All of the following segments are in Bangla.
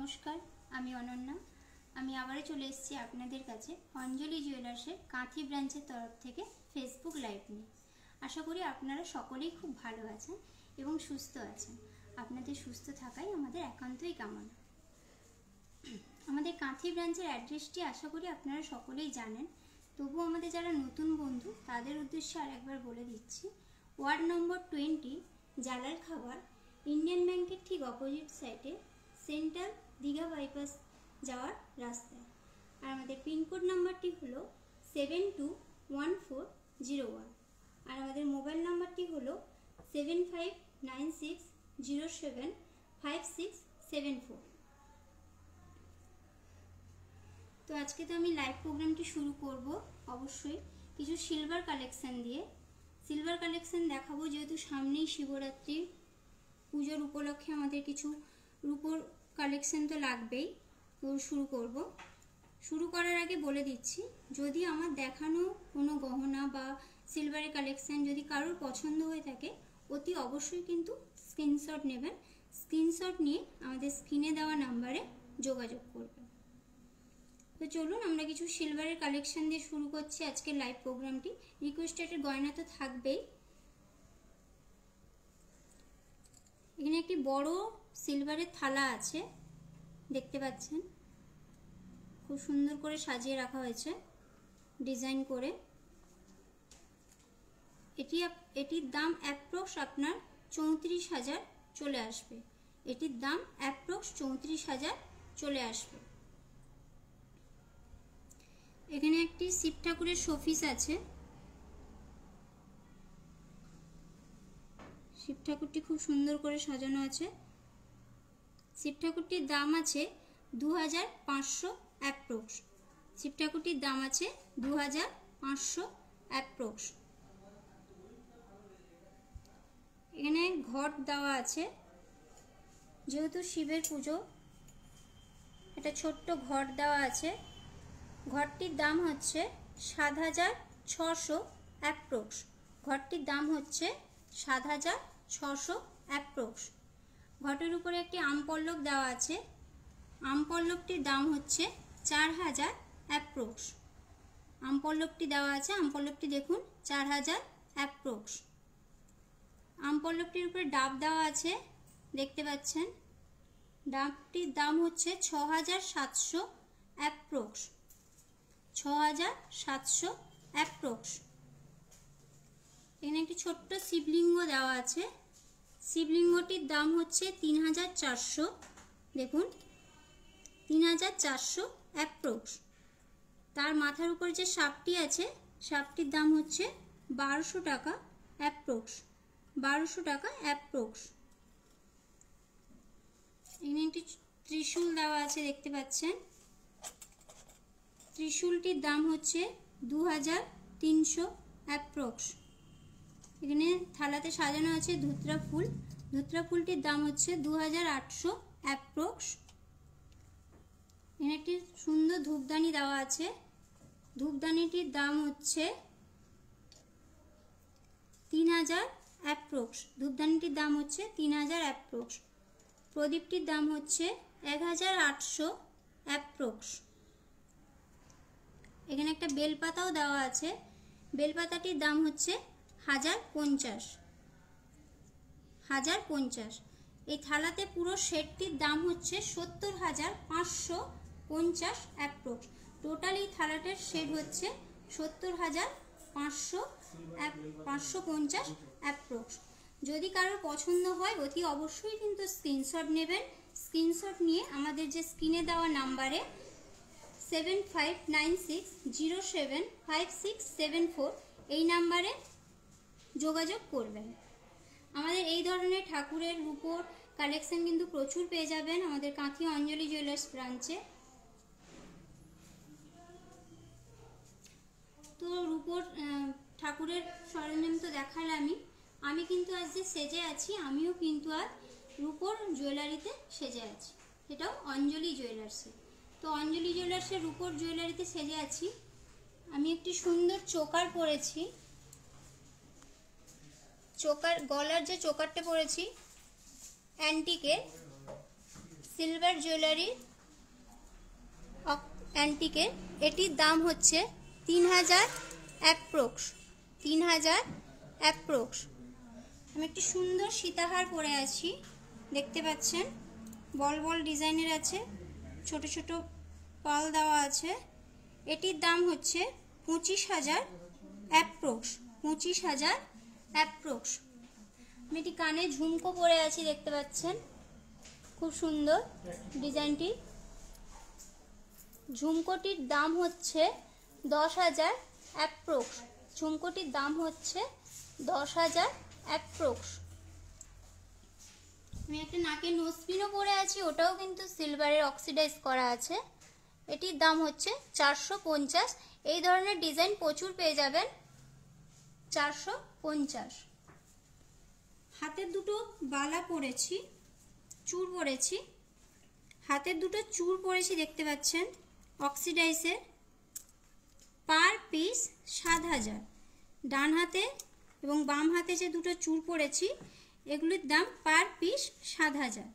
নমস্কার, আমি অনন্যা। আমি আবারও চলে এসেছি আপনাদের কাছে অঞ্জলি জুয়েলার্সের কাঁথি ব্রাঞ্চের তরফ থেকে ফেসবুক লাইভ নিয়ে। আশা করি আপনারা সকলেই খুব ভালো আছেন এবং সুস্থ আছেন। আপনাদের সুস্থ থাকাই আমাদের একান্তই কামনা। আমাদের কাঁথি ব্রাঞ্চের অ্যাড্রেসটি আশা করি আপনারা সকলেই জানেন, তবুও আমাদের যারা নতুন বন্ধু তাদের উদ্দেশ্যে আরেকবার বলে দিচ্ছি। ওয়ার্ড নম্বর 20, জালাল খাবার, ইন্ডিয়ান ব্যাংকের ঠিক অপোজিট সাইডে, সেন্ট্রাল দীঘা বাইপাস যাওয়ার রাস্তায়। আর আমাদের পিনকোড নাম্বারটি হলো 721401। আর আমাদের মোবাইল নাম্বারটি হলো 7596075674। তো আজকে তো আমি লাইভ প্রোগ্রামটি শুরু করব অবশ্যই কিছু সিলভার কালেকশন দিয়ে। সিলভার কালেকশন দেখাবো, যেহেতু সামনেই শিবরাত্রি পুজোর উপলক্ষে আমাদের কিছু রূপোর কালেকশন তো লাগবেই। তো শুরু করার আগে বলে দিচ্ছি, যদি আমার দেখানো কোনো গহনা বা সিলভারের কালেকশন যদি কারোর পছন্দ হয়ে থাকে, অতি অবশ্যই কিন্তু স্ক্রিনশট নেবেন। স্ক্রিনশট নিয়ে আমাদের স্ক্রিনে দেওয়া নাম্বারে যোগাযোগ করবেন। তো চলুন আমরা কিছু সিলভারের কালেকশন দিয়ে শুরু করছি আজকের লাইভ প্রোগ্রামটি। রিকোয়েস্টেড গয়না তো থাকবেই। এখানে একটি বড় সিলভারের থালা আছে, দেখতে পাচ্ছেন, খুব সুন্দর করে সাজিয়ে রাখা হয়েছে ডিজাইন করে। এটির দাম অ্যাপ্রক্স আপনার 34,000 চলে আসবে। এটির দাম অ্যাপ্রক্স 34,000 চলে আসবে। এখানে একটি শিব ঠাকুরের শোপিস আছে। শিব ঠাকুরটি খুব সুন্দর করে সাজানো আছে। শিব ঠাকুরটির দাম আছে 2500 অ্যাপ্রক্স। শিব ঠাকুরটির দাম আছে 2500 অ্যাপ্রক্স। এখানে ঘট দেওয়া আছে, যেহেতু শিবের পুজো, এটা ছোট্ট ঘট দেওয়া আছে। ঘরটির দাম হচ্ছে 7,600 অ্যাপ্রক্স। ঘরটির দাম হচ্ছে 7,600 অ্যাপ্রক্স। ঘটের উপরে একটি আমপল্লব দেওয়া আছে। আমপল্লবটির দাম হচ্ছে 4,000 অ্যাপ্রক্স। আমপল্লবটি দেওয়া আছে, আমপল্লবটি দেখুন 4,000 অ্যাপ্রক্স। আমপল্লবটির উপরে ডাব দেওয়া আছে, দেখতে পাচ্ছেন। ডাবটির দাম হচ্ছে 6,700 অ্যাপ্রক্স। 6,700 অ্যাপ্রক্স। এখানে একটি ছোট্ট শিবলিঙ্গ দেওয়া আছে। শিবলিঙ্গটির দাম হচ্ছে 3,400। দেখুন 3,400 অ্যাপ্রক্স। তার মাথার উপর যে সাপটি আছে, সাপটির দাম হচ্ছে 1,200 টাকা অ্যাপ্রক্স। 1,200 টাকা অ্যাপ্রক্স। এখানে একটি ত্রিশূল দেওয়া আছে, দেখতে পাচ্ছেন। ত্রিশূলটির দাম হচ্ছে 2,300 অ্যাপ্রক্স। এখানে থালাতে সাজানো আছে ধুতরা ফুল। ধুতরা ফুলটির দাম হচ্ছে 2,800 অ্যাপ্রক্স। এখানে একটি সুন্দর ধূপদানি দেওয়া আছে। ধূপদানিটির দাম হচ্ছে 3,000 অ্যাপ্রক্স। ধূপদানিটির দাম হচ্ছে 3,000 অ্যাপ্রক্স। প্রদীপটির দাম হচ্ছে 1,800 অ্যাপ্রক্স। এখানে একটা বেলপাতাও দেওয়া আছে। বেলপাতাটির দাম হচ্ছে 1,050। 1,050। এই থালাতে পুরো সেটটির দাম হচ্ছে 70,550 অ্যাপ্রক্স। টোটাল এই থালাটার সেট হচ্ছে 70,550 অ্যাপ্রক্স। যদি কারোর পছন্দ হয়, অতি অবশ্যই কিন্তু স্ক্রিনশট নেবেন। স্ক্রিনশট নিয়ে আমাদের যে স্ক্রিনে দেওয়া নাম্বারে 7596075674 এই নাম্বারে যোগাযোগ করবেন। আমাদের এই ধরনের ঠাকুরের রূপোর কালেকশন কিন্তু প্রচুর পেয়ে যাবেন আমাদের কাঁথি অঞ্জলি জুয়েলার্স ব্রাঞ্চে। তো রূপোর ঠাকুরের সরঞ্জাম তো দেখালামই। আমি কিন্তু আজ যে সেজে আছি, আমিও কিন্তু আজ রূপোর জুয়েলারিতে সেজে আছি, সেটাও অঞ্জলি জুয়েলার্সে। তো অঞ্জলি জুয়েলার্সের রূপোর জুয়েলারিতে সেজে আছি। আমি একটি সুন্দর চোকার পরেছি। গলার যে চোকারটা পরেছি অ্যান্টিকের, সিলভার জুয়েলারি অ্যান্টিকের। এটির দাম হচ্ছে 3000 অ্যাপ্রোক্স, 3000 অ্যাপ্রোক্স। আমি একটি সুন্দর সীতাহার পরে আছি, দেখতে পাচ্ছেন, বল বল ডিজাইনের আছে, ছোট ছোট পাল দেওয়া আছে। এটির দাম হচ্ছে 25000 অ্যাপ্রোক্স, 25000 অ্যাপ্রোক্স। আমি এটি কানে ঝুমকো পরে আছি, দেখতে পাচ্ছেন, খুব সুন্দর ডিজাইনটি। ঝুমকোটির দাম হচ্ছে 10000 অ্যাপ্রোক্স, ঝুমকোটির দাম হচ্ছে 10000 অ্যাপ্রোক্স। আমি একটা নাকে নোজপিনও পরে আছি, ওটাও কিন্তু সিলভারের অক্সিডাইজ করা আছে। এটির দাম হচ্ছে 450। এই ধরনের ডিজাইন প্রচুর পেয়ে যাবেন, 450। হাতের দুটো বালা পরেছি, চূড় পরেছি, হাতের দুটো চূড় পরেছি, দেখতে পাচ্ছেন, অক্সিডাইজের। Per piece 7000। ডান হাতে এবং বাম হাতে যে দুটো চূড় পরেছি, এগুলির দাম পার পিস 7000।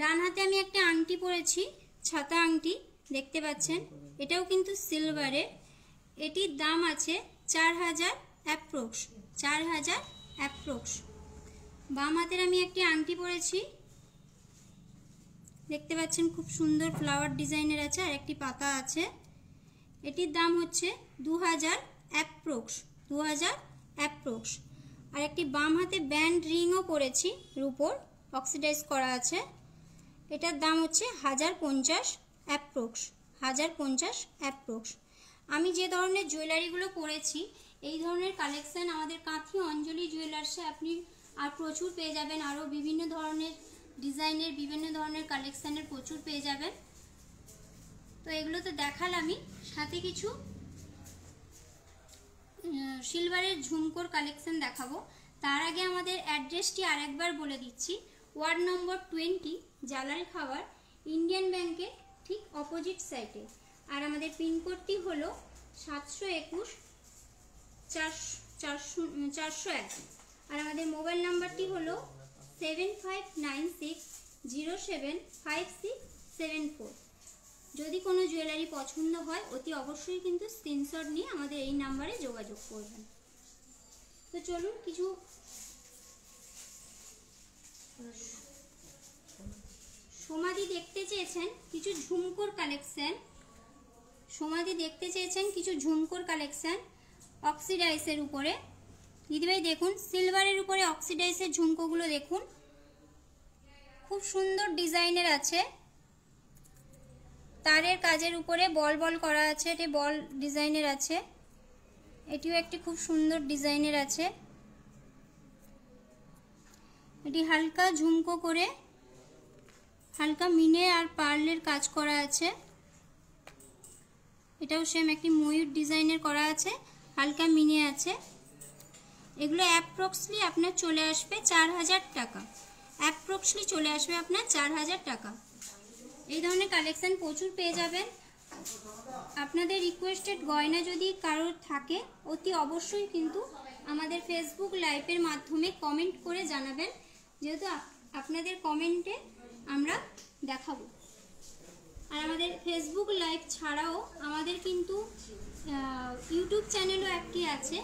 ডান হাতে আমি একটা আংটি পরেছি, ছাতা আংটি, দেখতে পাচ্ছেন, এটাও কিন্তু সিলভারের। এটির দাম আছে 4000 অ্যাপ্রোক্স, 4000 অ্যাপ্রোক্স। বাম হাতের আমি একটি আংটি পরেছি, দেখতে পাচ্ছেন, খুব সুন্দর ফ্লাওয়ার ডিজাইনের আছে, আর একটি পাতা আছে। এটির দাম হচ্ছে 2000 অ্যাপ্রোক্স, 2000 অ্যাপ্রোক্স। আর একটি বাম হাতে ব্যান্ড রিংও পরেছি, রূপোর, অক্সিডাইজ করা আছে। এটার দাম হচ্ছে 1050 অ্যাপ্রোক্স, 1050 অ্যাপ্রোক্স। আমি যে ধরনের জুয়েলারিগুলো পরেছি, এই ধরনের কালেকশন আমাদের কাঁথি অঞ্জলি জুয়েলার্সে আপনি আর প্রচুর পেয়ে যাবেন। আরও বিভিন্ন ধরনের ডিজাইনের, বিভিন্ন ধরনের কালেকশানের প্রচুর পেয়ে যাবেন। তো এগুলো তো দেখালামই, সাথে কিছু সিলভারের ঝুমকোর কালেকশন দেখাবো। তার আগে আমাদের অ্যাড্রেসটি আরেকবার বলে দিচ্ছি। ওয়ার্ড নম্বর 20, জালাল খাবার, ইন্ডিয়ান ব্যাংকের ঠিক অপোজিট সাইডে। আর আমাদের পিনকোডটি হলো 721 401। আর আমাদের মোবাইল নাম্বারটি হলো 7596075674। যদি কোনো জুয়েলারি পছন্দ হয়, অতি অবশ্যই কিন্তু স্ক্রিনশট নিয়ে আমাদের এই নাম্বারে যোগাযোগ করবেন। তো চলুন, কিছু সমাধি দেখতে চেয়েছেন, কিছু ঝুমকোর কালেকশন, সমাধি দেখতে চেয়েছেন কিছু ঝুমকোর কালেকশন অক্সিডাইজের উপরে। দিদিভাই দেখুন, সিলভারের উপরে অক্সিডাইজের ঝুমকোগুলো দেখুন, খুব সুন্দর ডিজাইনের আছে। তারের কাজের উপরে বল বল করা আছে, এটি বল ডিজাইনের আছে। এটিও একটি খুব সুন্দর ডিজাইনের আছে। এটি হালকা ঝুমকো করে হালকা মিনে আর পার্লের কাজ করা আছে। এটাও সেম একটি ময়ূর ডিজাইনের করা আছে, হালকা মিনে আছে। এগুলো অ্যাপ্রক্সলি আপনার চলে আসবে 4000 টাকা, অ্যাপ্রক্সলি চলে আসবে আপনার 4000 টাকা। এই ধরনের কালেকশন প্রচুর পেয়ে যাবেন। আপনাদের রিকোয়েস্টেড গয়না যদি কারোর থাকে, অতি অবশ্যই কিন্তু আমাদের ফেসবুক লাইভের মাধ্যমে কমেন্ট করে জানাবেন, যেহেতু আপনাদের কমেন্টে আমরা দেখাবো। আর আমাদের ফেসবুক লাইভ ছাড়াও আমাদের কিন্তু ইউটিউব চ্যানেলও একটি আছে,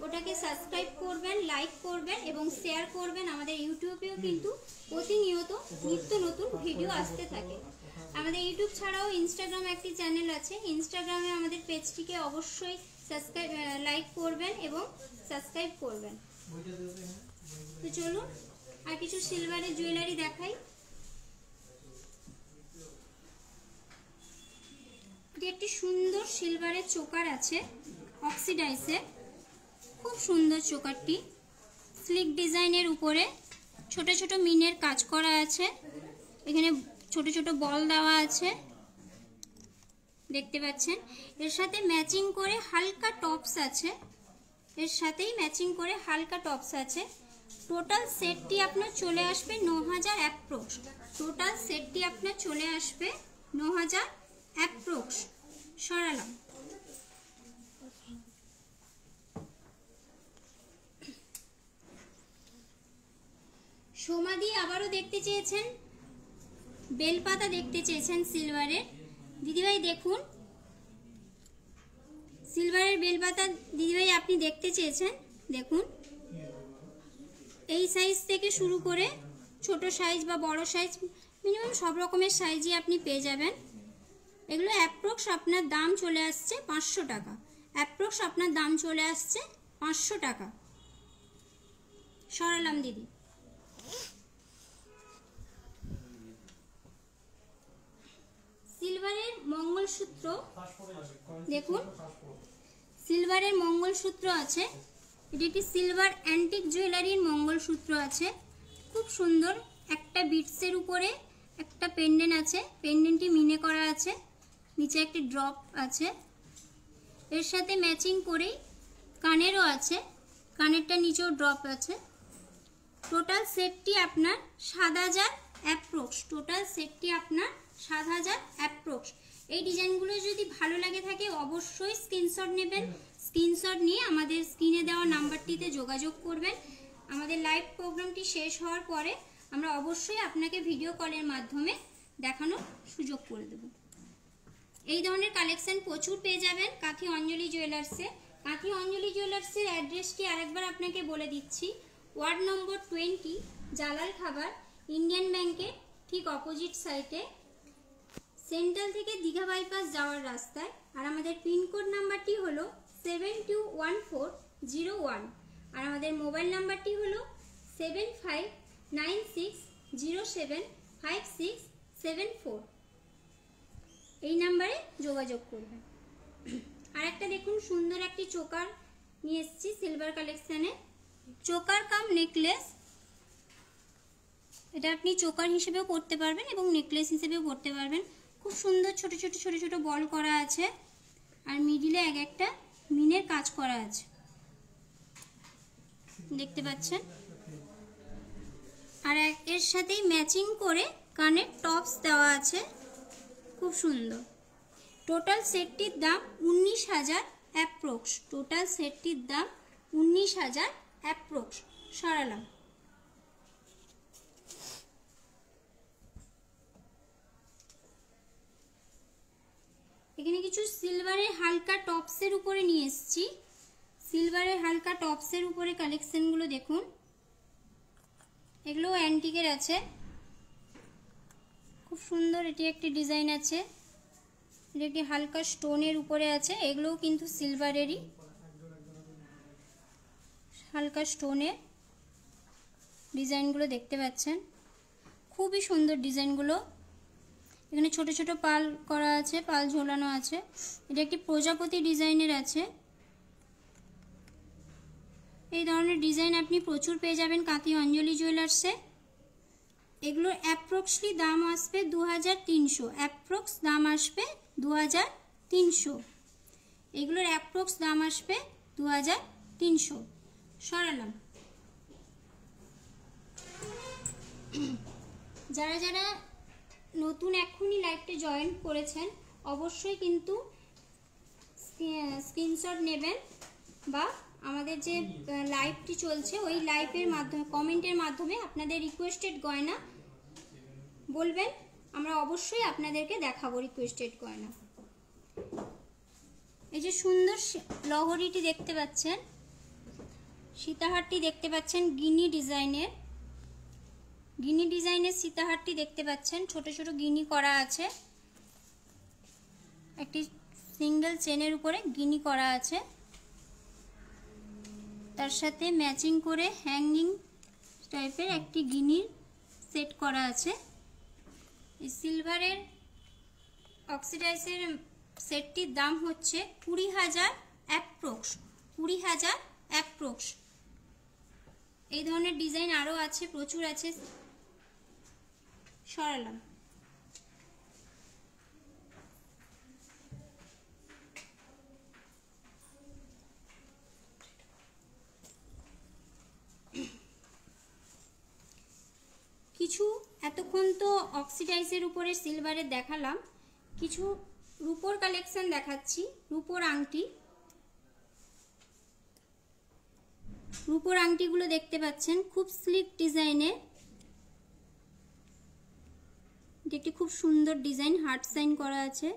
ওটাকে সাবস্ক্রাইব করবেন, লাইক করবেন এবং শেয়ার করবেন। আমাদের ইউটিউবেও কিন্তু প্রতিনিয়ত নিত্য নতুন ভিডিও আসতে থাকে। আমাদের ইউটিউব ছাড়াও ইনস্টাগ্রামে একটি চ্যানেল আছে, ইনস্টাগ্রামে আমাদের পেজটিকে অবশ্যই সাবস্ক্রাইব, লাইক করবেন এবং সাবস্ক্রাইব করবেন। তো চলুন আর কিছু সিলভারের জুয়েলারি দেখাই। একটি সুন্দর সিলভারের চোকার আছে অক্সিডাইজে, খুব সুন্দর চোকারটি, স্লিক ডিজাইনের উপরে ছোট ছোট মিনের কাজ করা আছে। এখানে ছোট ছোট বল দেওয়া আছে, দেখতে পাচ্ছেন। এর সাথে ম্যাচিং করে হালকা টপস আছে, এর সাথেই ম্যাচিং করে হালকা টপস আছে। টোটাল সেটটি আপনার চলে আসবে 9000 অ্যাপ্রক্স, টোটাল সেটটি আপনার চলে আসবে 9000 অ্যাপ্রক্স। সরালাম। সমাধি আবারও দেখতে চেয়েছেন, বেলপাতা দেখতে চেয়েছেন সিলভারের, দিদিভাই দেখুন সিলভারের বেলপাতা দিদিভাই আপনি দেখতে চেয়েছেন, দেখুন এই সাইজ থেকে শুরু করে ছোট সাইজ বা বড় সাইজ মিনিমাম সব রকমের সাইজই আপনি পেয়ে যাবেন। এগুলো অ্যাপ্রক্স আপনার দাম চলে আসছে 500 টাকা, অ্যাপ্রক্স আপনার দাম চলে আসছে 500 টাকা। সরালাম দিদি। সিলভারের মঙ্গলসূত্র দেখুন, সিলভারের মঙ্গলসূত্র আছে, এটি একটি সিলভার অ্যান্টিক জুয়েলারির মঙ্গলসূত্র আছে, খুব সুন্দর। একটা বিটসের উপরে একটা পেন্ডেন্ট আছে, পেন্ডেন্টটি মিনে করা আছে, নিচে একটি ড্রপ আছে, এর সাথে ম্যাচিং করেই কানেরও আছে, কানেরটা নিচেও ড্রপ আছে। টোটাল সেটটি আপনার 7000 অ্যাপ্রক্স, টোটাল সেটটি আপনার 7000 অ্যাপ্রক্স। এই ডিজাইনগুলো যদি ভালো লাগে থাকে অবশ্যই স্ক্রিনশট নেবেন, স্ক্রিনশট নিয়ে আমাদের স্ক্রিনে দেওয়া নাম্বারটিতে যোগাযোগ করবেন। আমাদের লাইভ প্রোগ্রামটি শেষ হওয়ার পরে আমরা অবশ্যই আপনাকে ভিডিও কলের মাধ্যমে দেখানোর সুযোগ করে দেব। এই ধরনের কালেকশন প্রচুর পেয়ে যাবেন কাঁথি অঞ্জলি জুয়েলার্সে। কাঁথি অঞ্জলি জুয়েলার্সের অ্যাড্রেসটি আরেকবার আপনাকে বলে দিচ্ছি, ওয়ার্ড নম্বর 20, জালাল খাবার, ইন্ডিয়ান ব্যাংকের ঠিক অপোজিট সাইডে, সেন্ট্রাল থেকে দীঘা বাইপাস যাওয়ার রাস্তায়। আর আমাদের পিনকোড নাম্বারটি হলো 721401, আর আমাদের মোবাইল নাম্বারটি হলো 7596075674। এই নাম্বারে যোগাযোগ করবেন। আর একটা দেখুন সুন্দর একটি চোকার নিয়ে এসেছি সিলভার কালেকশানে, চোকার কাম নেকলেস। এটা আপনি চোকার হিসেবেও পরতে পারবেন এবং নেকলেস হিসেবেও পরতে পারবেন। খুব সুন্দর ছোট ছোট ছোট ছোট বল করা আছে, আর মিডিলে এক একটা মিনের কাজ করা আছে, দেখতে পাচ্ছেন। আর এর সাথেই ম্যাচিং করে কানের টপস দেওয়া আছে, খুব সুন্দর। টোটাল সেটটির দাম 19000 অ্যাপ্রক্স, টোটাল সেটটির দাম 19000 অ্যাপ্রক্স। সরালাম। এখানে কিছু সিলভারের হালকা টপসের উপরে নিয়ে এসেছি, সিলভারের হালকা টপসের উপরে কালেকশনগুলো দেখুন, এগুলো অ্যান্টিকের আছে, খুব সুন্দর। এটি একটি ডিজাইন আছে, এটি একটি হালকা স্টোনের উপরে আছে, এগুলোও কিন্তু সিলভারেরই, হালকা স্টোনের ডিজাইনগুলো দেখতে পাচ্ছেন, খুবই সুন্দর ডিজাইনগুলো। এখানে ছোট ছোট পাল করা আছে, পাল ঝোলানো আছে, এটা একটি প্রজাপতি ডিজাইনের আছে। এই ধরনের ডিজাইন আপনি প্রচুর পেয়ে যাবেন কাঁথি অঞ্জলি জুয়েলার্সে। এগুলোর অ্যাপ্রক্সলি দাম আসবে 2300, অ্যাপ্রক্স দাম আসবে 2300, এগুলোর অ্যাপ্রক্স দাম আসবে 2300। সরালাম। যারা যারা নতুন এক্ষুনি লাইভটা জয়েন করেছেন অবশ্যই কিন্তু স্ক্রিনশট নেবেন, বা আমাদের যে লাইভটি চলছে ওই লাইভের মাধ্যমে কমেন্টের মাধ্যমে আপনাদের রিকোয়েস্টেড গয়না বলবেন, আমরা অবশ্যই আপনাদেরকে দেখাবো রিকোয়েস্টেড গয়না। এই যে সুন্দর লহরিটি দেখতে পাচ্ছেন, সীতাহারটি দেখতে পাচ্ছেন গিনি ডিজাইনের, গিনি ডিজাইনের সীতাহারটি দেখতে পাচ্ছেন, ছোট ছোট গিনি করা আছে, একটি সিঙ্গেল চেনের উপরে গিনি করা আছে, তার সাথে ম্যাচিং করে হ্যাঙ্গিং টাইপের একটি গিনির সেট করা আছে। এই সিলভারের অক্সিডাইজের সেটটির দাম হচ্ছে 20000 অ্যাপ্রক্স, 20000 অ্যাপ্রক্স। এই ধরনের ডিজাইন আরও আছে, প্রচুর আছে। সরালাম। কিছু এতক্ষণ তো অক্সিডাইজের উপরে সিলভারের দেখালাম, কিছু রূপোর কালেকশন দেখাচ্ছি। রূপোর আংটি, রূপোর আংটিগুলো দেখতে পাচ্ছেন খুব স্লিক ডিজাইনের, এটা একটি খুব সুন্দর ডিজাইন, হার্ট সাইন করা আছে,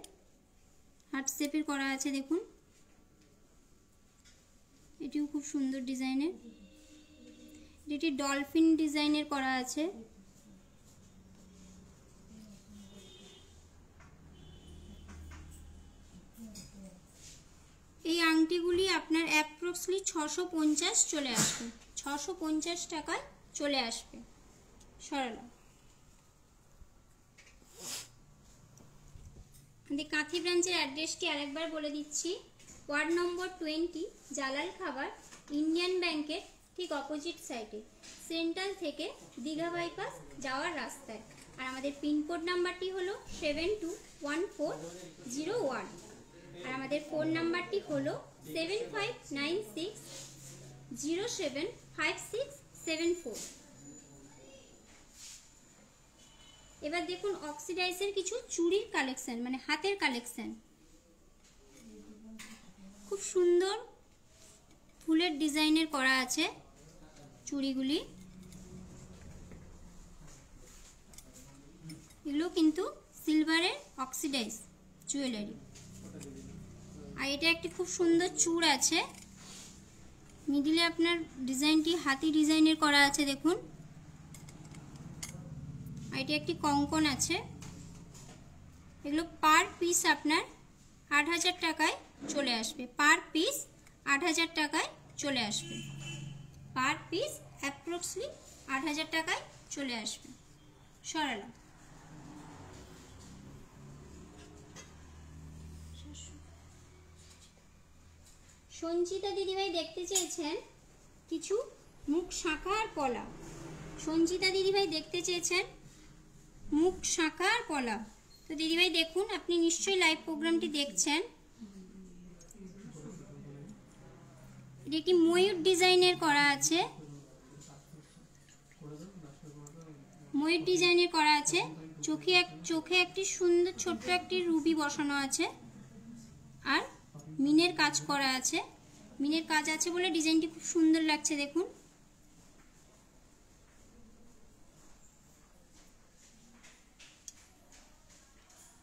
হার্ট শেপের করা আছে দেখুন। এটিও খুব সুন্দর ডিজাইনের। এটি ডলফিন ডিজাইনের করা আছে। এই আংটিগুলি আপনার অ্যাপ্রক্সলি 650 চলে আসবে, 650 টাকায় চলে আসবে। সরালাম। আমাদের কাঁথি ব্রাঞ্চের অ্যাড্রেসটি আরেকবার বলে দিচ্ছি। ওয়ার্ড নম্বর 20, জালাল খাবার, ইন্ডিয়ান ব্যাংকের ঠিক অপোজিট সাইডে, সেন্ট্রাল থেকে দীঘা বাইপাস যাওয়ার রাস্তায়। আর আমাদের পিনকোড নাম্বারটি হলো 721401। আর আমাদের ফোন নাম্বারটি হলো 7596075674। এবার দেখুন অক্সিডাইজের কিছু চুড়ির কালেকশন, মানে হাতের কালেকশন। খুব সুন্দর ফুলের ডিজাইনের করা আছে চুড়িগুলি। এগুলো কিন্তু সিলভারের অক্সিডাইজ জুয়েলারি। আর এটা একটি খুব সুন্দর চূড় আছে, মিডিলে আপনার ডিজাইনটি হাতি ডিজাইনের করা আছে দেখুন। আর এটা একটি কঙ্কন আছে। এগুলো পার পিস আপনার 8000 টাকায় চলে আসবে, পার পিস 8000 টাকায় চলে আসবে, পার পিস অ্যাপ্রক্সলি 8000 টাকায় চলে আসবে। সরালাম। সঞ্চিতা দিদিভাই দেখতে চেয়েছেন কিছু মুখ শাঁখা আর পলা। সঞ্চিতা দিদিভাই দেখতে চেয়েছেন মুখ শাঁখা আর পলা। তো দিদিভাই দেখুন, আপনি নিশ্চয়ই লাইভ প্রোগ্রামটি দেখছেন। এটি একটি ময়ূর ডিজাইনের করা আছে, ময়ূর ডিজাইনের করা আছে। চোখে একটি সুন্দর ছোট্ট একটি রুবি বসানো আছে, আর মিনের কাজ করা আছে। মিনের কাজ আছে বলে ডিজাইনটি খুব সুন্দর লাগছে দেখুন।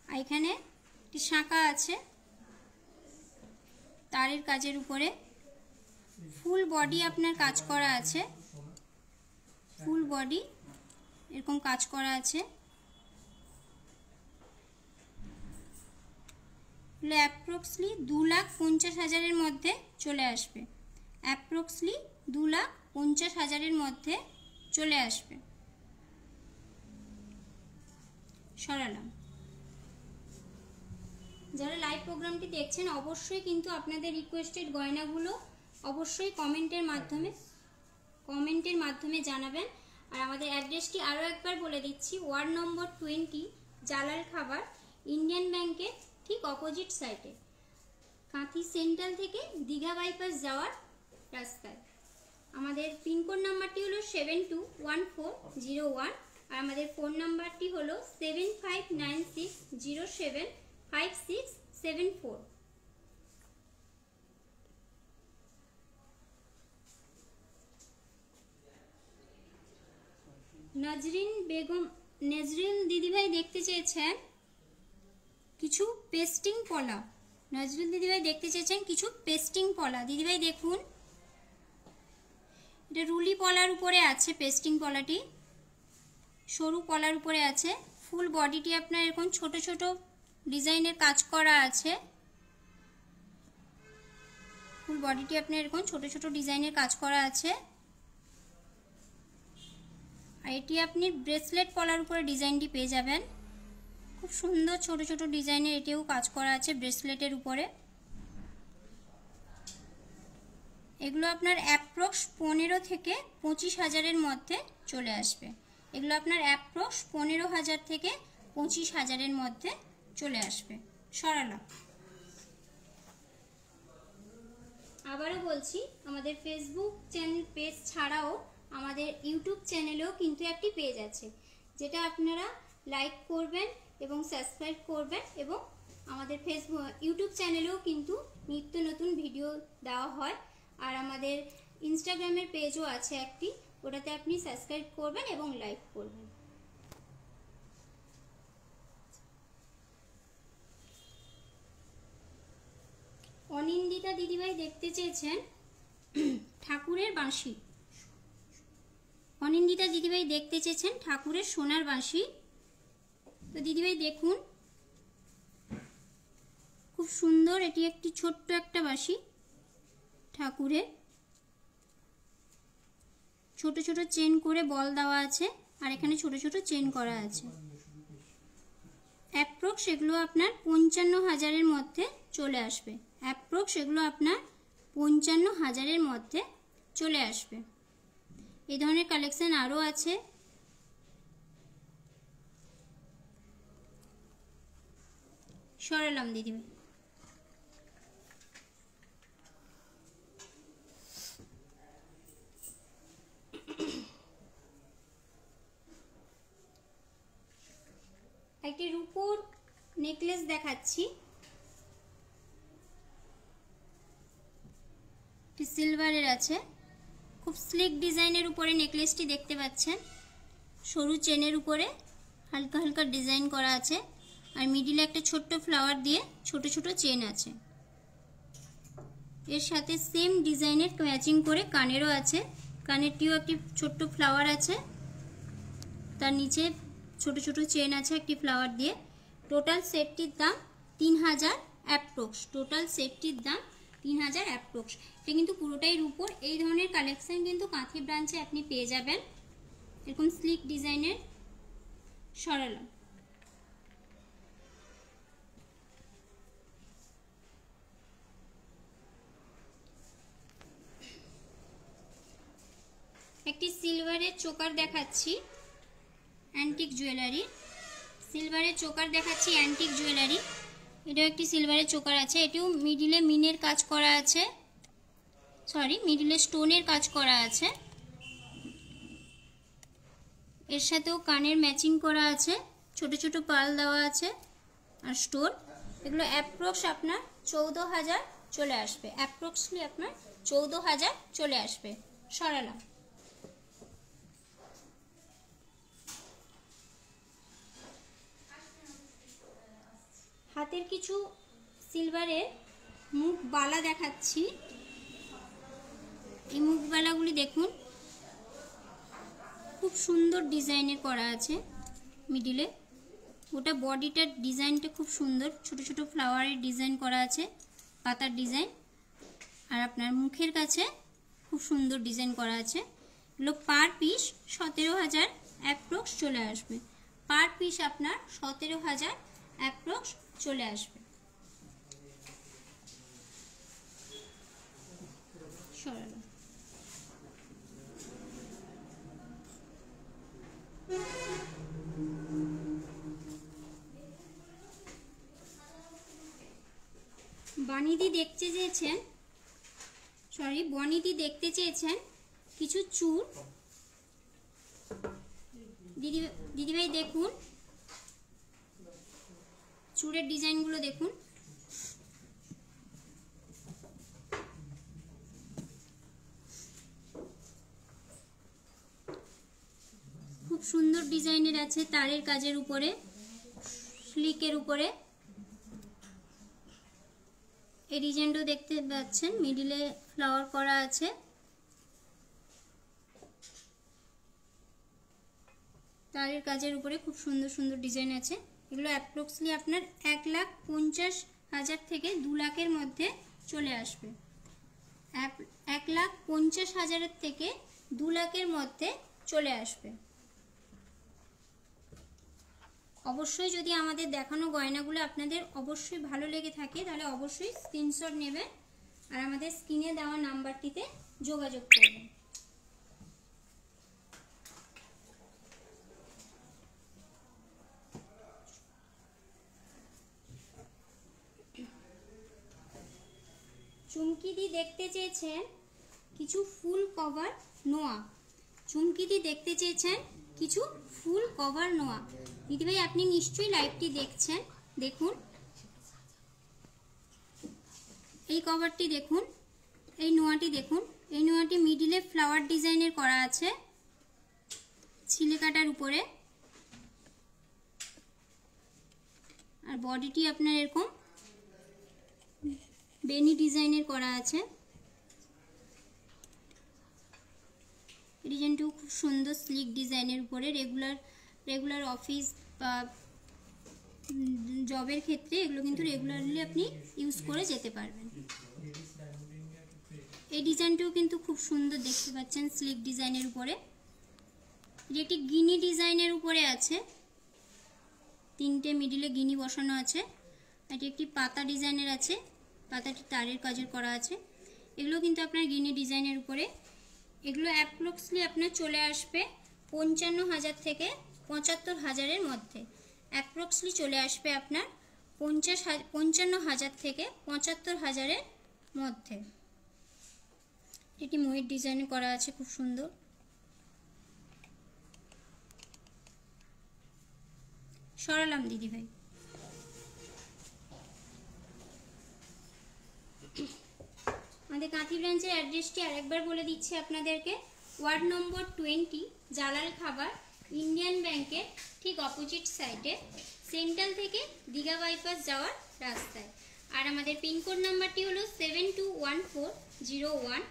আর এখানে একটি শাঁখা আছে তারের কাজের উপরে। ফুল বডি আপনার কাজ করা আছে, ফুল বডি এরকম কাজ করা আছে। অ্যাপ্রক্সলি 2,50,000-এর মধ্যে চলে আসবে, অ্যাপ্রক্সলি 2,50,000-এর মধ্যে চলে আসবে। সরালাম। যারা লাইভ প্রোগ্রামটি দেখছেন অবশ্যই কিন্তু আপনাদের রিকোয়েস্টেড গয়নাগুলো অবশ্যই কমেন্টের মাধ্যমে জানাবেন। আর আমাদের অ্যাড্রেসটি আরও একবার বলে দিচ্ছি। ওয়ার্ড নম্বর 20, জালাল খাবার, ইন্ডিয়ান ব্যাংকের ঠিক অপোজিট সাইডে, কাঁথি সেন্ট্রাল থেকে দীঘা বাইপাস যাওয়ার রাস্তায়। আমাদের পিনকোড নাম্বারটি হলো 721401। আর আমাদের ফোন নাম্বারটি হলো 7596075674। নজরিন দিদিভাই দেখতে চেয়েছেন কিছু পেস্টিং পলা। নজরুল দিদিভাই দেখতে চেয়েছেন কিছু পেস্টিং পলা। দিদিভাই দেখুন, এটা রুলি পলার উপরে আছে, পেস্টিং পলাটি সরু পলার উপরে আছে। ফুল বডিটি আপনার এরকম ছোট ছোট ডিজাইনের কাজ করা আছে। ফুল বডিটি আপনার এরকম ছোট ছোট ডিজাইনের কাজ করা আছে। আর এটি আপনি ব্রেসলেট পলার উপরে ডিজাইনটি পেয়ে যাবেন। খুব সুন্দর ছোট ছোট ডিজাইনের এটিও কাজ করা আছে ব্রেসলেটের উপরে। এগুলো আপনার অ্যাপ্রক্স 15 থেকে 25,000-এর মধ্যে চলে আসবে। এগুলো আপনার অ্যাপ্রক্স 15,000 থেকে 25,000-এর মধ্যে চলে আসবে। সরালাম। আবারও বলছি, আমাদের ফেসবুক চ্যানেল পেজ ছাড়াও আমাদের ইউটিউব চ্যানেলেও কিন্তু একটি পেজ আছে, যেটা আপনারা লাইক করবেন এবং সাবস্ক্রাইব করবেন। এবং আমাদের ইউটিউব চ্যানেলেও কিন্তু নিত্য নতুন ভিডিও দেওয়া হয়। আর আমাদের ইনস্টাগ্রামের পেজও আছে একটি, ওটাতে আপনি সাবস্ক্রাইব করবেন এবং লাইক করবেন। অনিন্দিতা দিদিভাই দেখতে চেয়েছেন ঠাকুরের বাঁশি। অনিন্দিতা দিদিভাই দেখতে চেয়েছেন ঠাকুরের সোনার বাঁশি। তো দিদিভাই দেখুন, খুব সুন্দর, এটি একটি ছোট্ট একটা বাঁশি ঠাকুরের। ছোট ছোট চেন করে বল দেওয়া আছে, আর এখানে ছোট ছোট চেন করা আছে। অ্যাপ্রক্স এগুলো আপনার 55,000-এর মধ্যে চলে আসবে। অ্যাপ্রক্স এগুলো আপনার 55,000-এর মধ্যে চলে আসবে। এই ধরনের কালেকশন আরও আছে। সরালাম দিদিভাই। একটি রূপোর নেকলেস দেখাচ্ছি, সিলভারের আছে। খুব স্লিক ডিজাইনের উপরে নেকলেসটি দেখতে পাচ্ছেন। সরু চেনের উপরে হালকা হালকা ডিজাইন করা আছে, আর মিডিলে একটা ছোট্ট ফ্লাওয়ার দিয়ে ছোট ছোট চেন আছে। এর সাথে সেম ডিজাইনের ম্যাচিং করে কানেরও আছে। কানেরটিও একটি ছোট্ট ফ্লাওয়ার আছে, তার নিচে ছোট ছোট চেন আছে একটি ফ্লাওয়ার দিয়ে। টোটাল সেটটির দাম 3,000 অ্যাপ্রক্স। টোটাল সেটটির দাম 3,000 অ্যাপ্রক্স। এটা কিন্তু পুরোটাই রূপোর। এই ধরনের কালেকশন কিন্তু কাঁথি ব্রাঞ্চে আপনি পেয়ে যাবেন, এরকম স্লিক ডিজাইনের। সরালাম। একটি সিলভারের চোকার দেখাচ্ছি, অ্যান্টিক জুয়েলারি। সিলভারের চোকার দেখাচ্ছি, অ্যান্টিক জুয়েলারি। এটাও একটি সিলভারের চোকার আছে। এটিও মিডিলে মিনের কাজ করা আছে, মিডিলে স্টোনের কাজ করা আছে। এর সাথেও কানের ম্যাচিং করা আছে, ছোট ছোট পাল দেওয়া আছে আর স্টোন। এগুলো অ্যাপ্রক্স আপনার 14,000 চলে আসবে। অ্যাপ্রক্সলি আপনার 14,000 চলে আসবে। সরালাম। হাতের কিছু সিলভারের মুখ বালা দেখাচ্ছি। এই মুখ বালাগুলি দেখুন, খুব সুন্দর ডিজাইনের করা আছে। মিডিলে ওটা বডিটার ডিজাইনটা খুব সুন্দর, ছোট ছোট ফ্লাওয়ারের ডিজাইন করা আছে, পাতার ডিজাইন। আর আপনার মুখের কাছে খুব সুন্দর ডিজাইন করা আছে। এগুলো পার পিস 17,000 অ্যাপ্রক্স চলে আসবে। পার পিস আপনার 17,000 অ্যাপ্রক্স চলে আসবে। সরালাম। বনিদি দেখতে চেয়েছেন কিছু চূড়। দিদিভাই দেখুন, চূড়ের ডিজাইনগুলো দেখুন। খুব সুন্দর ডিজাইনের আছে, তারের কাজের উপরে, স্লিকের উপরে। এই ডিজাইনটাও দেখতে পাচ্ছেন, মিডিলে ফ্লাওয়ার করা আছে। তারের কাজের উপরে খুব সুন্দর সুন্দর ডিজাইন আছে। এগুলো অ্যাপ্রক্সলি আপনার 1,50,000 থেকে 2 লাখের মধ্যে চলে আসবে। 1,50,000 থেকে 2 লাখের মধ্যে চলে আসবে। অবশ্যই যদি আমাদের দেখানো গয়নাগুলো আপনাদের অবশ্যই ভালো লেগে থাকে, তাহলে অবশ্যই স্ক্রিনশট নেবেন আর আমাদের স্ক্রিনে দেওয়া নাম্বারটিতে যোগাযোগ করবেন। চুমকিদি দেখতে চেয়েছেন কিছু ফুল কভার নোয়া। চুমকিদি দেখতে চেয়েছেন কিছু ফুল কভার নোয়া। দিদিভাই আপনি নিশ্চয়ই লাইভটি দেখছেন, দেখুন এই কভারটি দেখুন, এই নোয়াটি দেখুন। এই নোয়াটি মিডিলে ফ্লাওয়ার ডিজাইনের করা আছে ছিলে কাটার উপরে, আর বডিটি আপনার এরকম বেনি ডিজাইনের করা আছে। ডিজাইনটাও খুব সুন্দর স্লিক ডিজাইনের উপরে রেগুলার অফিস বা জবের ক্ষেত্রে এগুলো কিন্তু রেগুলারলি আপনি ইউজ করে যেতে পারবেন। এই ডিজাইনটাও কিন্তু খুব সুন্দর দেখতে পাচ্ছেন, স্লিক ডিজাইনের উপরে। যেটি গিনি ডিজাইনের উপরে আছে, তিনটে মিডিলে গিনি বসানো আছে। এটি একটি পাতা ডিজাইনের আছে, পাতাটি তারের কাজের করা আছে। এগুলো কিন্তু আপনার গিনি ডিজাইনের উপরে। এগুলো অ্যাপ্রক্সলি আপনার চলে আসবে 55,000 থেকে 75,000-এর মধ্যে। অ্যাপ্রক্সলি চলে আসবে আপনার 55,000 থেকে 75,000-এর মধ্যে। এটি ময়ূর ডিজাইনে করা আছে, খুব সুন্দর। সরালাম দিদিভাই। আমাদের কাঁথি ব্রাঞ্চের অ্যাড্রেসটি আরেকবার বলে দিচ্ছি আপনাদেরকে। ওয়ার্ড নম্বর 20, জালাল খাবার, ইন্ডিয়ান ব্যাংকের ঠিক অপোজিট সাইডে, সেন্ট্রাল থেকে দীঘা বাইপাস যাওয়ার রাস্তায়। আর আমাদের পিনকোড নাম্বারটি হলো 721401।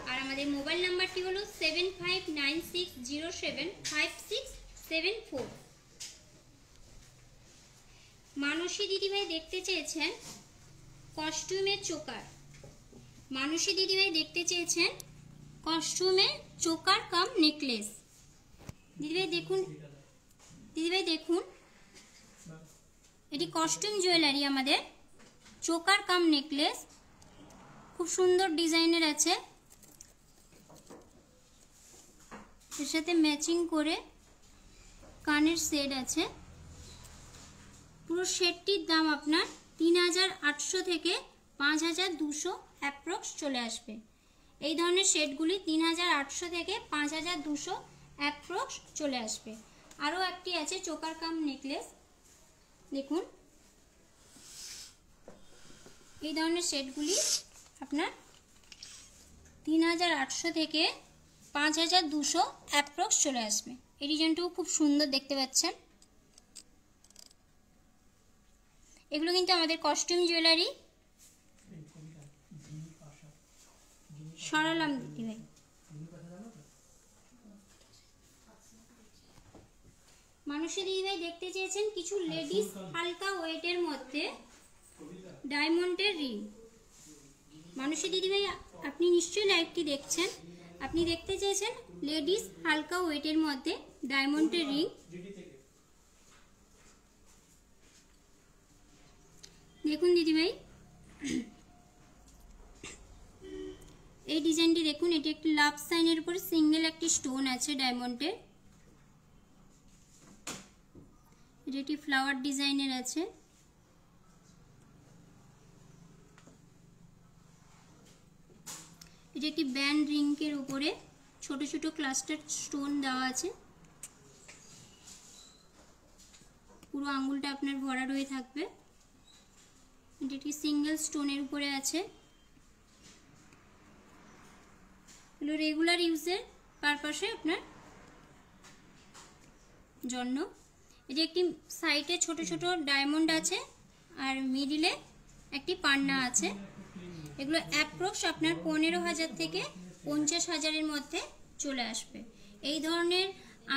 আর আমাদের মোবাইল নাম্বারটি হলো 7596075674। মানসী দিদিভাই দেখতে চেয়েছেন কস্টিউমের চোকার। মানসী দিদিভাই দেখতে চেয়েছেন কস্টিউমের চোকার কাম নেকলেস। দিদিভাই দেখুন, এটি কস্টিউম জুয়েলারি, আমাদের চোকার কাম নেকলেস, খুব সুন্দর ডিজাইনের আছে। এর সাথে ম্যাচিং করে কানের সেট আছে। পুরো সেটটির দাম আপনার 3,800 থেকে 5,200 অ্যাপ্রক্স চলে আসবে। এই ধরনের সেটগুলি 3,800 থেকে 5,200 অ্যাপ্রক্স চলে আসবে। আরও একটি আছে চোকার কাম নেকলেস, দেখুন। এই ধরনের সেটগুলি আপনার 3,800 থেকে 5,200 অ্যাপ্রক্স চলে আসবে। এই ডিজাইনটাও খুব সুন্দর দেখতে পাচ্ছেন। এগুলো কিন্তু আমাদের কস্টিউম জুয়েলারি। সরালাম দিদিভাই। মানসী দিদিভাই দেখতে চেয়েছেন কিছু লেডিস হালকা ওয়েটের মধ্যে ডায়মন্ডের রিং। মানসী দিদিভাই, আপনি নিশ্চয়ই লাইভটি দেখছেন। আপনি দেখতে চেয়েছেন লেডিস হালকা ওয়েটের মধ্যে ডায়মন্ডের রিং। দেখুন দিদিভাই, এই ডিজাইনটি দেখুন। এটি একটি লাভ সাইনের উপরে সিঙ্গেল একটি স্টোন আছে ডায়মন্ডের। এটি একটি ফ্লাওয়ার ডিজাইনের আছে। এটি একটি ব্যান্ড রিংকের উপরে ছোট ছোট ক্লাস্টার স্টোন দেওয়া আছে। পুরো আঙ্গুলটা আপনার ভরা রয়ে থাকবে। এটি একটি সিঙ্গেল স্টোনের উপরে আছে। এগুলো রেগুলার ইউজের পারপাসে আপনার জন্য। এটি একটি সাইডে ছোট ছোট ডায়মন্ড আছে আর মিডিলে একটি পান্না আছে। এগুলো অ্যাপ্রক্স আপনার 15,000 থেকে 50,000-এর মধ্যে চলে আসবে। এই ধরনের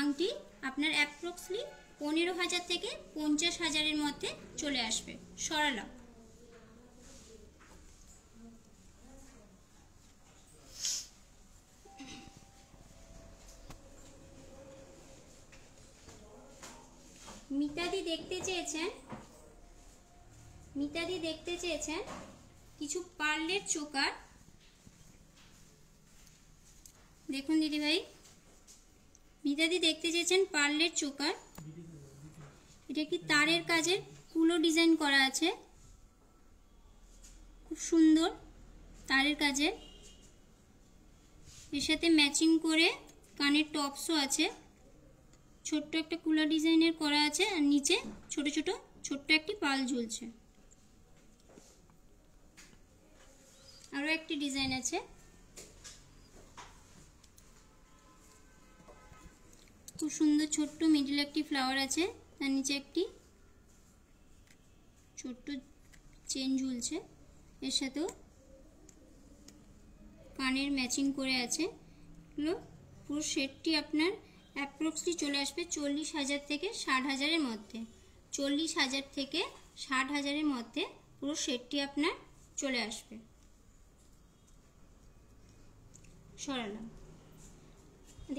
আংটি আপনার অ্যাপ্রক্সলি 15,000 থেকে 50,000-এর মধ্যে চলে আসবে। সরালাম। মিতাদি দেখতে চেয়েছেন কিছু পার্লের চোকার। দেখুন দিদিভাই, মিতাদি দেখতে চেয়েছেন পার্লের চোকার। এটা একটি তারের কাজের কুলো ডিজাইন করা আছে, খুব সুন্দর তারের কাজের। এর সাথে ম্যাচিং করে কানের টপসও আছে। ছোট্ট একটা কুলা ডিজাইনের করা আছে আর নিচে ছোট্ট একটি পাল ঝুলছে। আরো একটি ডিজাইন আছে, খুব সুন্দর ছোট্ট মিডল একটি ফ্লাওয়ার আছে, তার নিচে একটি ছোট্ট চেন ঝুলছে। এর সাথেও কানের ম্যাচিং করে আছে। এগুলো পুরো সেটটি আপনার অ্যাপ্রক্সলি চলে আসবে 40,000 থেকে 60,000-এর মধ্যে। 40,000 থেকে 60,000-এর মধ্যে পুরো সেটটি আপনার চলে আসবে। সরালাম।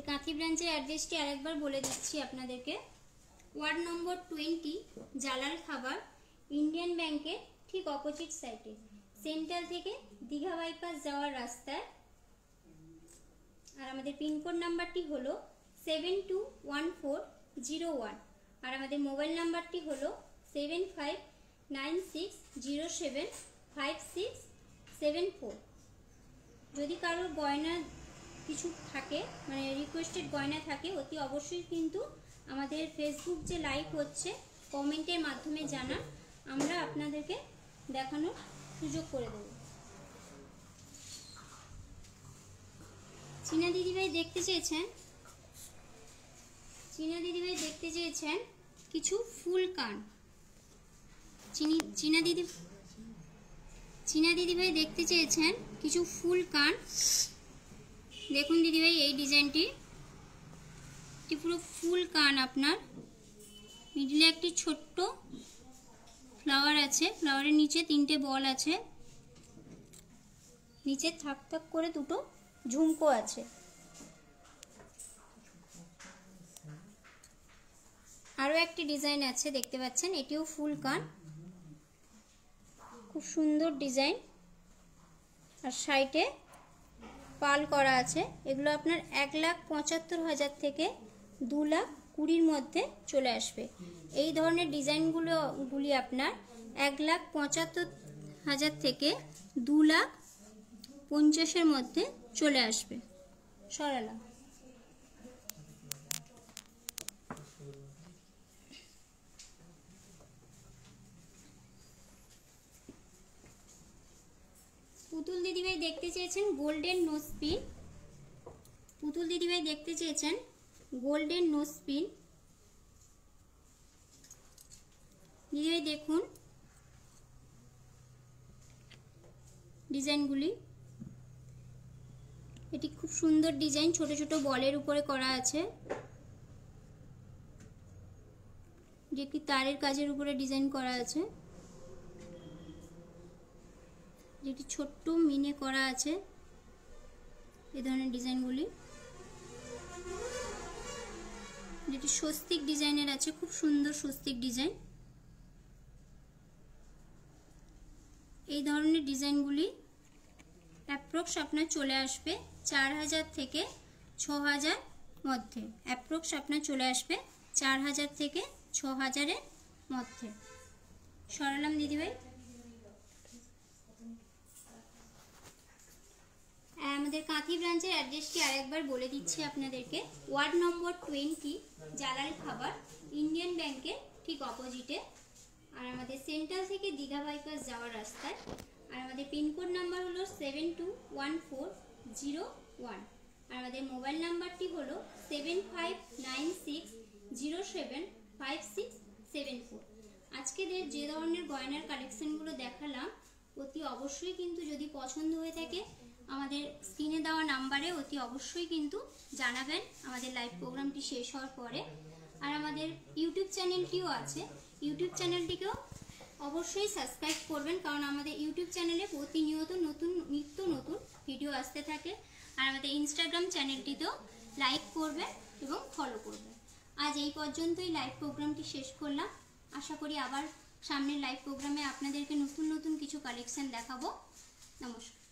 কাঁথি ব্রাঞ্চের অ্যাড্রেসটি আরেকবার বলে দিচ্ছি আপনাদেরকে। ওয়ার্ড নম্বর 20, জালাল খাবার, ইন্ডিয়ান ব্যাংকের ঠিক অপোজিট সাইডে, সেন্ট্রাল থেকে দীঘা বাইপাস যাওয়ার রাস্তায়। আর আমাদের পিনকোড নাম্বারটি হলো 721401। আর আমাদের মোবাইল নাম্বারটি হলো 7596075674। যদি কারোর গয়না কিছু থাকে, মানে রিকোয়েস্টেড গয়না থাকে, অতি অবশ্যই কিন্তু আমাদের ফেসবুক যে লাইভ হচ্ছে কমেন্টের মাধ্যমে জানান, আমরা আপনাদেরকে দেখানোর সুযোগ করে দেব। চীনা দিদিভাই দেখতে চেয়েছেন কিছু ফুল কান। চীনা দিদিভাই দেখতে চেয়েছেন কিছু ফুল কান। দেখুন দিদিভাই, এই ডিজাইনটি পুরো ফুল কান আপনার। মিডলে একটি ছোট্ট ফ্লাওয়ার আছে, ফ্লাওয়ারের নিচে 3টে বল আছে, নিচে থাক থাক করে 2টো ঝুমকো আছে। আরও একটি ডিজাইন আছে দেখতে পাচ্ছেন, এটিও ফুল কান, খুব সুন্দর ডিজাইন। আর সাইডে পাল করা আছে। এগুলো আপনার 1,75,000 থেকে 2,20,000-এর মধ্যে চলে আসবে। এই ধরনের ডিজাইনগুলি আপনার 1,75,000 থেকে 2,50,000-এর মধ্যে চলে আসবে। সরালাম। পুতুল দিদিভাই দেখতে চেয়েছেন গোল্ডেন নোজ পিন। দিদিভাই দেখুন ডিজাইনগুলি। এটি খুব সুন্দর ডিজাইন, ছোট ছোট বলের উপরে করা আছে, যেটি তারের কাজের উপরে ডিজাইন করা আছে, যেটি ছোট্ট মিনে করা আছে। এই ধরনের ডিজাইনগুলি, যেটি স্বস্তিক ডিজাইনের আছে, খুব সুন্দর স্বস্তিক ডিজাইন। এই ধরনের ডিজাইনগুলি অ্যাপ্রক্স আপনার চলে আসবে 4,000 থেকে 6,000 মধ্যে। অ্যাপ্রক্স আপনার চলে আসবে 4,000 থেকে 6,000-এর মধ্যে। সরালাম দিদিভাই। আমাদের কাঁথি ব্রাঞ্চের অ্যাড্রেসটি আরেকবার বলে দিচ্ছি আপনাদেরকে। ওয়ার্ড নম্বর 20, জালাল খাবার, ইন্ডিয়ান ব্যাংকের ঠিক অপোজিটে। আর আমাদের সেন্ট্রাল থেকে দীঘা বাইপাস যাওয়ার রাস্তায়। আর আমাদের পিনকোড নাম্বার হলো 721401। আর আমাদের মোবাইল নাম্বারটি হলো 7596075674। আজকে যে ধরনের গয়নার কালেকশনগুলো দেখালাম, অতি অবশ্যই কিন্তু যদি পছন্দ হয়ে থাকে আমাদের স্ক্রিনে দেওয়া নাম্বারে অতি অবশ্যই কিন্তু জানাবেন আমাদের লাইভ প্রোগ্রামটি শেষ হওয়ার পরে। আর আমাদের ইউটিউব চ্যানেলটিও আছে, ইউটিউব চ্যানেলটিকেও অবশ্যই সাবস্ক্রাইব করবেন, কারণ আমাদের ইউটিউব চ্যানেলে প্রতিনিয়ত নিত্য নতুন ভিডিও আসতে থাকে। আর আমাদের ইনস্টাগ্রাম চ্যানেলটিতেও লাইক করবেন এবং ফলো করবেন। আজ এই পর্যন্তই লাইভ প্রোগ্রামটি শেষ করলাম। আশা করি আবার সামনের লাইভ প্রোগ্রামে আপনাদেরকে নতুন কিছু কালেকশন দেখাবো। নমস্কার।